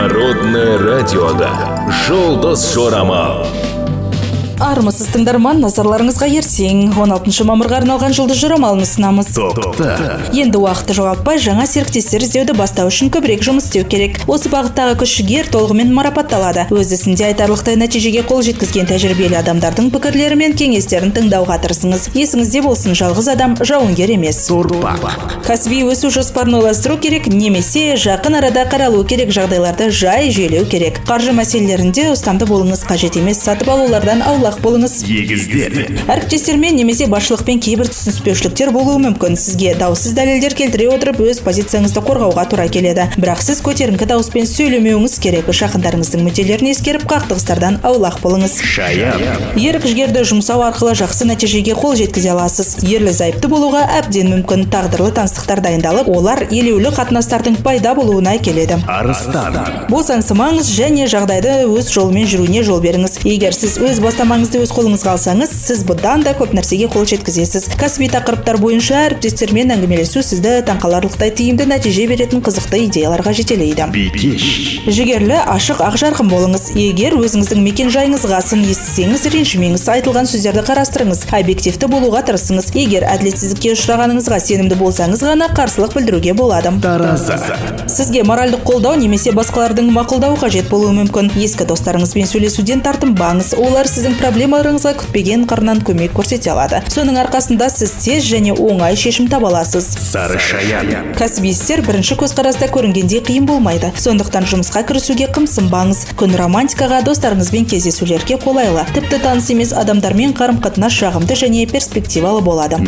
Народное радиода «Жұлдыз жорамал». Армысыз тыңдарман, назарларыңызға ертең 16 мамырға арналған жұлдыз жорамалын ұсынамыз. Енді уақытты жоғалтпай жаңа серіктестер іздеуді бастау үшін көбірек жұмыс істеу керек. Осы бағыттағы күш-жігер толығымен марапатталады. Өз ісінде айтарлықтай нәтижеге қол жеткізген тәжірибелі адамдардың пікірлері мен кеңестерін тыңдауға тырысыңыз. Есіңізде болсын, жалғыз адам жауынгер емес. Кәсіби өсу жоспарын ойластыру керек, немесе жақын арада қаралу керек жағдайларды жай жүйелеу керек. Қаржы мәселелерінде ұстамды болыңыз, қажет емес сатып алулардан аулақ болыңыз. Әріптестермен немесе басшылықпен кейбір түсініспеушіліктер болуы мүмкін. Сізге даусыз дәлелдер келтіре отырып өз позицияңызды қорғауға тура келеді. Бірақ сіз көтеріңкі дауыспен сөйлемеуіңіз керек. Жақындарыңыздың мүдделерін ескеріп, қақтығыстардан аулақ болыңыз. Ерік-жігерді жұмсау арқылы жақсы нәтижеге қол жеткізе аласыз. Ерлі-зайыпты болуға әбден мүмкін. Тағдырлы таныстықтар дайындалып, олар елеулі қатынастардың пайда болуына келеді. Босаңсымаңыз және жағдайды өз жолымен жүруіне жол беріңіз. Егер сіз өз бастамаңызды өз қолыңызға алсаңыз, сіз бұдан да көп нәрсеге қол жеткізесіз. Кәсіби тақырыптар бойынша әріптестермен әңгімелесу сізді таңқаларлықтай тиімді нәтиже беретін қызықты идеяларға жетелейді. Жігерлі, ашық, ақжарқын болыңыз. Егер өзіңіздің мекен-жайыңызға сын естісеңіз, ренжімеңіз, айтылған сөздерді қарастырыңыз. Объективті болуға тырысыңыз. Егер әділетсіздікке ұшырағаныңызға сенімді болсаңыз ғана қарсылық білдіруге болады. Сізге моральдық қолдау немесе басқалардың мақұлдауы қажет болуы мүмкін. Ескі достарыңызбен сөйлесуден тартынбаңыз. Олар сіздің проблемаларыңызға күтпеген қырынан көмек көрсете алады. Соның арқасында сіз тез және оңай шешім таба аласыз. Кәсіби істер бірінші көзқараста көрінгендей қиын болмайды. Сондықтан жұмысқа кірісуге қымсынбаңыз. Күн романтикаға, достарыңызбен кездесулерге қолайлы. Тіпті таныс емес адамдармен қарым-қатынас жағымды және перспективалы болады.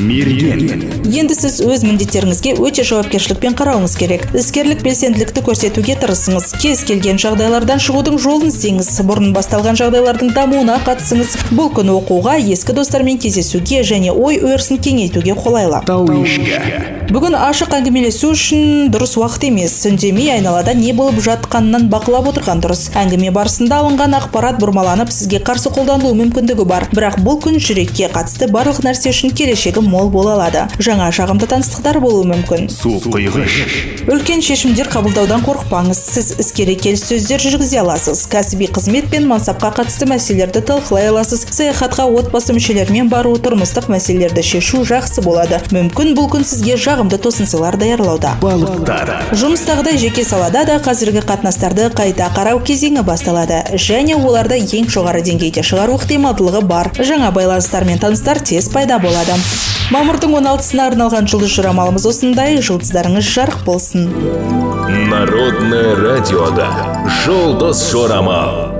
Енді сіз өз міндеттеріңізге өте жауапкершілікпен қарауыңыз керек. Іскерлік белсенділікті көрсетуге тырысыңыз. Кез келген жағдайлардан шығудың жолын іздеңіз. Бұрын басталған жағдайлардың дамуына қатысыңыз. Бұл күн оқуға, ескі достармен кездесуге және ой өрісін кеңейтуге қолайлы. Бүгін ашық әңгімелесу үшін дұрыс уақыт емес. Үндемей айналада не болып жатқанынан бақылап отырған дұрыс. Әңгіме барысында алынған ақпарат бұрмаланып, сізге қарсы қолданылу мүмкіндігі бар. Бірақ бұл күн жүрекке қатысты барлық нәрсе үшін келешегі мол бола алады. Жаңа жағымды таныстықтар болуы мүмкін. Үлкен шешімдер қабылдаудан қорықпаңыз. Сіз іскери келіссөздер жүргізе аласыз. Кәсіби қызмет пен мансапқа қатысты мәселелерді талқылай аласыз. Саяхатқа отбасы мүшелерімен бару, тұрмыстық мәселелерді шешу жақсы болады. Мүмкін бұл күн сізге жағымды тосынсылар даярлауда. Жұмыстағыдай жеке салада да қазіргі қатынастарды қайта қарау кезеңі басталады. Және оларды ең жоғары деңгейде шығару ықтималдылығы бар. Жаңа байланыстар мен таныстар тез пайда болады. Мамырдың 16-сына арналған жұлдыз жорамалымыз осындай. Жұлдыздарыңыз жарық болсын. Народное радиода «Жұлдыз жорамал».